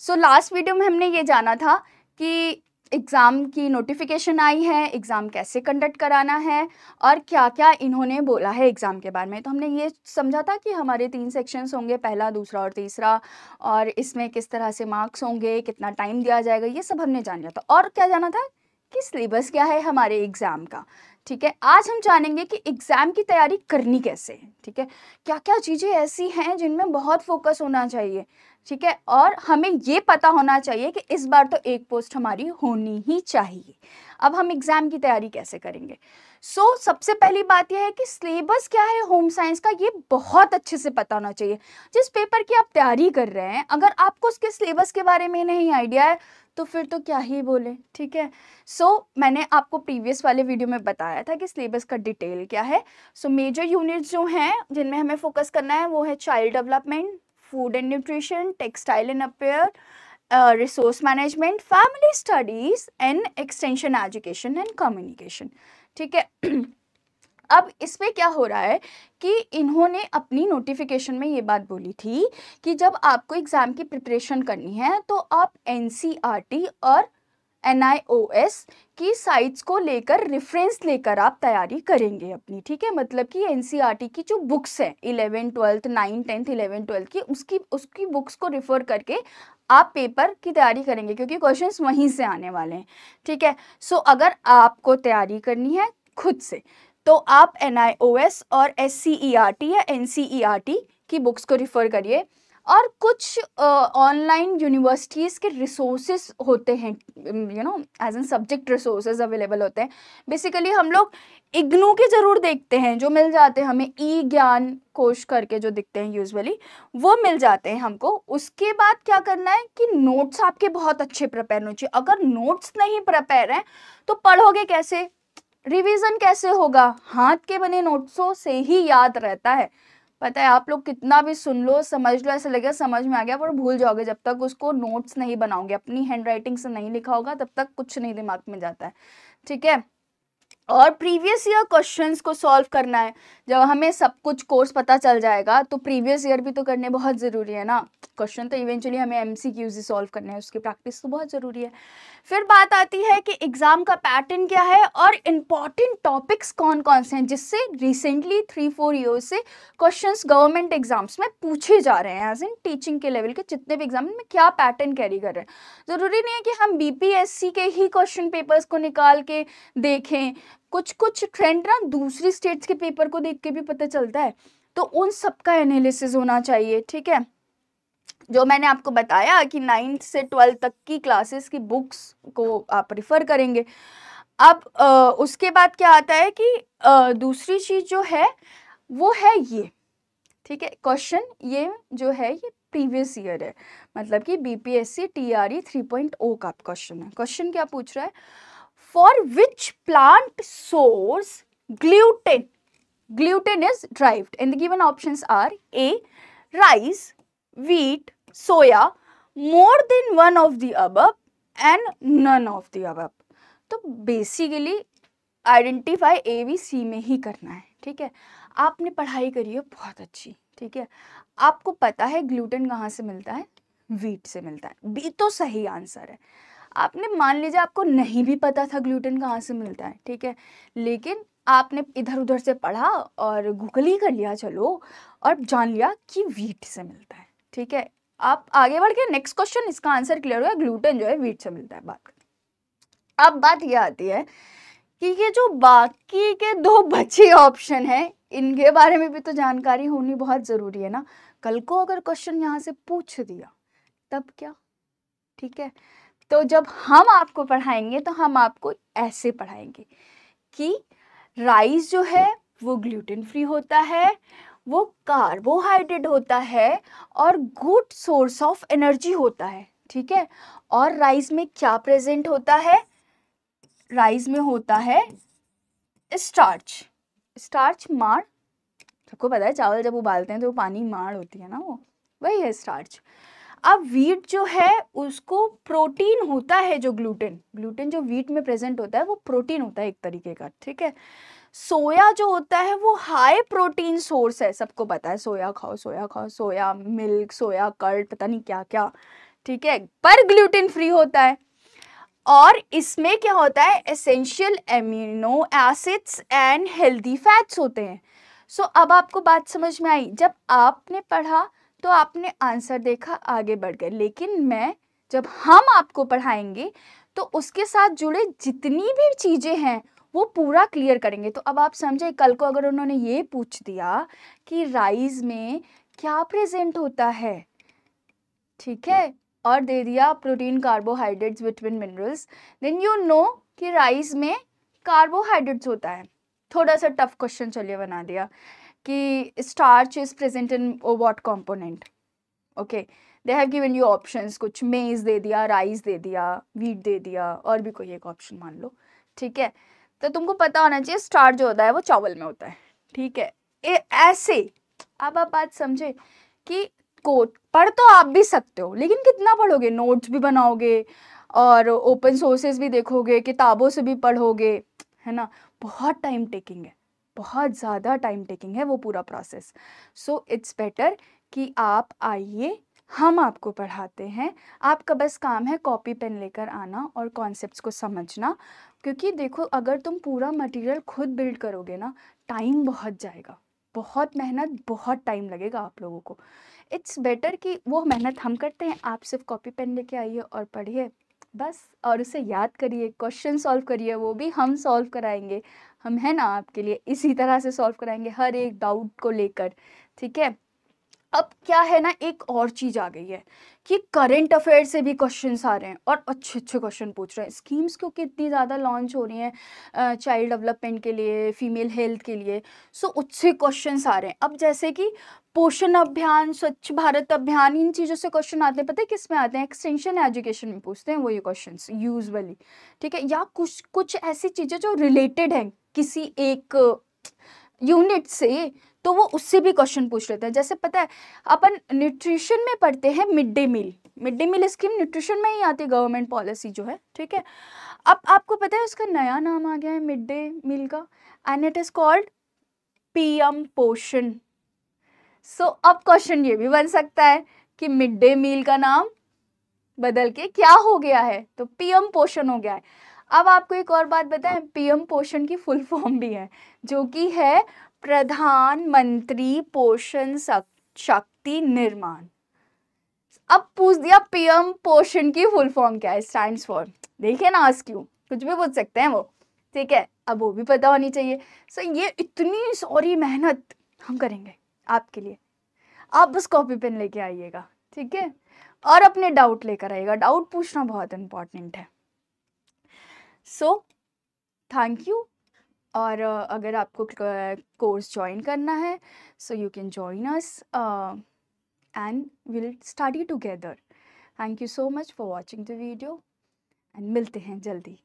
So last video में हमने ये जाना था कि एग्ज़ाम की नोटिफिकेशन आई है, एग्ज़ाम कैसे कंडक्ट कराना है और क्या-क्या इन्होंने बोला है एग्ज़ाम के बारे में। तो हमने ये समझा था कि हमारे 3 सेक्शंस होंगे, पहला, दूसरा और तीसरा, और इसमें किस तरह से मार्क्स होंगे, कितना टाइम दिया जाएगा, ये सब हमने जान लिया था। और क्या जाना था कि सिलेबस क्या है हमारे एग्ज़ाम का, ठीक है। आज हम जानेंगे कि एग्ज़ाम की तैयारी करनी कैसे है, ठीक है। क्या-क्या चीज़ें ऐसी हैं जिनमें बहुत फोकस होना चाहिए, ठीक है, और हमें ये पता होना चाहिए कि इस बार तो एक पोस्ट हमारी होनी ही चाहिए। अब हम एग्ज़ाम की तैयारी कैसे करेंगे? सबसे पहली बात यह है कि सिलेबस क्या है होम साइंस का, ये बहुत अच्छे से पता होना चाहिए। जिस पेपर की आप तैयारी कर रहे हैं, अगर आपको उसके सिलेबस के बारे में नहीं आइडिया है, तो फिर तो क्या ही बोले, ठीक है। मैंने आपको प्रीवियस वाले वीडियो में बताया था कि सिलेबस का डिटेल क्या है। मेजर यूनिट्स जो हैं जिनमें हमें फोकस करना है वो है child development, food and nutrition, textile and appear, resource management, family studies and extension education and communication, ठीक है। अब इसमें क्या हो रहा है कि इन्होंने अपनी नोटिफिकेशन में ये बात बोली थी कि जब आपको एग्ज़ाम की प्रिपरेशन करनी है तो आप एनसीईआरटी और एनआईओएस की साइट्स को लेकर रेफरेंस लेकर आप तैयारी करेंगे अपनी, ठीक है। मतलब कि एनसीईआरटी की जो बुक्स हैं 11 12 9 10 11 12 की, उसकी उसकी बुक्स को रेफर करके आप पेपर की तैयारी करेंगे, क्योंकि क्वेश्चंस वहीं से आने वाले हैं, ठीक है। अगर आपको तैयारी करनी है खुद से, तो आप एनआईओएस और एससीईआरटी या एनसीईआरटी की बुक्स को रिफ़र करिए। और कुछ ऑनलाइन यूनिवर्सिटीज़ के रिसोर्सेज होते हैं, as an subject resources available होते हैं। बेसिकली हम लोग इग्नू के ज़रूर देखते हैं, जो मिल जाते हैं हमें, ई ज्ञान कोश करके जो दिखते हैं यूजुअली, वो मिल जाते हैं हमको। उसके बाद क्या करना है कि नोट्स आपके बहुत अच्छे प्रिपेयर होने चाहिए। अगर नोट्स नहीं प्रिपेयर हैं तो पढ़ोगे कैसे, रिवीजन कैसे होगा? हाथ के बने नोट्सों से ही याद रहता है। पता है, आप लोग कितना भी सुन लो, समझ लो, ऐसा लगेगा समझ में आ गया, पर भूल जाओगे जब तक उसको नोट्स नहीं बनाओगे, अपनी हैंड राइटिंग से नहीं लिखा होगा तब तक कुछ नहीं दिमाग में जाता है, ठीक है। और प्रीवियस ईयर क्वेश्चंस को सॉल्व करना है। जब हमें सब कुछ कोर्स पता चल जाएगा तो प्रीवियस ईयर भी तो करने बहुत ज़रूरी है ना। क्वेश्चन तो इवेंचुअली हमें एमसीक्यूज ही सॉल्व करने हैं, उसकी प्रैक्टिस तो बहुत ज़रूरी है। फिर बात आती है कि एग्ज़ाम का पैटर्न क्या है और इम्पॉर्टेंट टॉपिक्स कौन कौन से हैं, जिससे रिसेंटली 3-4 ईयर्स से क्वेश्चंस गवर्नमेंट एग्जाम्स में पूछे जा रहे हैं। एज इन टीचिंग के लेवल के जितने भी एग्जाम में क्या पैटर्न कैरी कर रहे हैं। ज़रूरी नहीं है कि हम बीपीएससी के ही क्वेश्चन पेपर्स को निकाल के देखें, कुछ कुछ ट्रेंड ना दूसरी स्टेट्स के पेपर को देख के भी पता चलता है, तो उन सब का एनालिसिस होना चाहिए, ठीक है। जो मैंने आपको बताया कि 9th से 12th तक की क्लासेस की बुक्स को आप रिफ़र करेंगे। अब उसके बाद क्या आता है कि दूसरी चीज़ जो है वो है ये, ठीक है। क्वेश्चन ये जो है ये प्रीवियस ईयर है, मतलब कि बीपीएससी टीआरई 3.0 का क्वेश्चन है। क्वेश्चन क्या पूछ रहा है? For which plant source gluten is derived, and the given options are A, rice, wheat, soya, more than one of the above and none of the above। तो basically identify A B C में ही करना है, ठीक है। आपने पढ़ाई करी है बहुत अच्छी, ठीक है, आपको पता है ग्लूटेन कहाँ से मिलता है, व्हीट से मिलता है, बी तो सही आंसर है। आपने मान लीजिए आपको नहीं भी पता था ग्लूटेन कहाँ से मिलता है, ठीक है, लेकिन आपने इधर उधर से पढ़ा और गूगल ही कर लिया, चलो, और जान लिया कि व्हीट से मिलता है, ठीक है। आप आगे बढ़ के नेक्स्ट क्वेश्चन, इसका आंसर क्लियर हो गया, ग्लूटेन जो है व्हीट से मिलता है। अब बात ये आती है कि ये जो बाकी के 2 बचे ऑप्शन हैं, इनके बारे में भी तो जानकारी होनी बहुत ज़रूरी है ना। कल को अगर क्वेश्चन यहाँ से पूछ दिया तब क्या, ठीक है। तो जब हम आपको पढ़ाएंगे तो हम आपको ऐसे पढ़ाएंगे कि राइस जो है वो ग्लूटेन फ्री होता है, वो कार्बोहाइड्रेट होता है और गुड सोर्स ऑफ एनर्जी होता है, ठीक है। और राइस में क्या प्रेजेंट होता है? राइस में होता है स्टार्च माड़, सबको पता है चावल जब उबालते हैं तो पानी माड़ होती है ना, वो वही है स्टार्च। अब व्हीट जो है उसको प्रोटीन होता है, जो ग्लूटेन जो व्हीट में प्रेजेंट होता है वो प्रोटीन होता है एक तरीके का, ठीक है। सोया जो होता है वो हाई प्रोटीन सोर्स है, सबको पता है, सोया खाओ, सोया मिल्क, सोया कर्ड, पता नहीं क्या क्या, ठीक है, पर ग्लूटेन फ्री होता है। और इसमें क्या होता है, essential amino acids and healthy fats होते हैं। सो अब आपको बात समझ में आई। जब आपने पढ़ा तो आपने आंसर देखा, आगे बढ़ गए, लेकिन जब हम आपको पढ़ाएंगे तो उसके साथ जुड़े जितनी भी चीजें हैं वो पूरा क्लियर करेंगे। तो अब आप समझे, कल को अगर उन्होंने ये पूछ दिया कि राइस में क्या प्रेजेंट होता है, ठीक है, और दे दिया protein carbohydrates vitamin minerals, then you know कि राइस में कार्बोहाइड्रेट्स होता है। थोड़ा सा टफ क्वेश्चन चलिए बना दिया कि starch is present in what component. Okay, they have given you options, कुछ मेज दे दिया, राइस दे दिया, व्हीट दे दिया, और भी कोई एक ऑप्शन मान लो, ठीक है। तो तुमको पता होना चाहिए स्टार्च जो होता है वो चावल में होता है, ठीक है। ऐसे अब आप बात समझे कि कोड पढ़ तो आप भी सकते हो, लेकिन कितना पढ़ोगे, नोट्स भी बनाओगे और ओपन सोर्सेज भी देखोगे, किताबों से भी पढ़ोगे, है ना। बहुत टाइम टेकिंग है, बहुत ज़्यादा टाइम टेकिंग है वो पूरा प्रोसेस। सो इट्स बेटर कि आप आइए, हम आपको पढ़ाते हैं। आपका बस काम है कॉपी पेन लेकर आना और कॉन्सेप्ट्स को समझना। क्योंकि देखो, अगर तुम पूरा मटेरियल खुद बिल्ड करोगे ना, टाइम बहुत जाएगा, बहुत मेहनत, बहुत टाइम लगेगा आप लोगों को। इट्स बेटर कि वो मेहनत हम करते हैं, आप सिर्फ कॉपी पेन लेके आइए और पढ़िए बस, और उसे याद करिए, क्वेश्चन सॉल्व करिए, वो भी हम सॉल्व कराएंगे। हम हैं ना आपके लिए, इसी तरह से सॉल्व कराएंगे हर एक डाउट को लेकर, ठीक है। अब क्या है ना, एक और चीज आ गई है कि करंट अफेयर से भी क्वेश्चंस आ रहे हैं और अच्छे अच्छे क्वेश्चन पूछ रहे हैं। स्कीम्स क्योंकि इतनी ज़्यादा लॉन्च हो रही हैं चाइल्ड डेवलपमेंट के लिए, फीमेल हेल्थ के लिए, सो उससे क्वेश्चंस आ रहे हैं। अब जैसे कि पोषण अभियान, स्वच्छ भारत अभियान, इन चीज़ों से क्वेश्चन आते हैं। पता है किस में आते हैं, एक्सटेंशन एजुकेशन में पूछते हैं वो ये क्वेश्चन यूजुअली, ठीक है। या कुछ कुछ ऐसी चीज़ें जो रिलेटेड हैं किसी एक यूनिट से, तो वो उससे भी क्वेश्चन पूछ लेते हैं। जैसे पता है, अपन न्यूट्रिशन में पढ़ते हैं mid day meal, mid day meal scheme nutrition में ही आती है, गवर्नमेंट पॉलिसी जो है, ठीक है। अब आपको पता है उसका नया नाम आ गया है मिड डे मील का, and it is called PM पोषण। सो अब क्वेश्चन ये भी बन सकता है कि मिड डे मील का नाम बदल के क्या हो गया है, तो पीएम पोषण हो गया है। अब आपको एक और बात बताएं, पीएम पोषण की फुल फॉर्म भी है, जो कि है प्रधानमंत्री पोषण शक्ति निर्माण। अब पूछ दिया पीएम पोषण की फुल फॉर्म क्या है, स्टैंड्स फॉर, देखिए ना, आज क्यों कुछ भी पूछ सकते हैं वो, ठीक है। अब वो भी पता होनी चाहिए। सो ये इतनी सारी मेहनत हम करेंगे आपके लिए, आप बस कॉपी पेन लेके आइएगा, ठीक है, और अपने डाउट लेकर आइएगा। डाउट पूछना बहुत इंपॉर्टेंट है। So thank you. और अगर आपको कोर्स ज्वाइन करना है, so you can join us and will study together. Thank you so much for watching the video, and मिलते हैं जल्दी।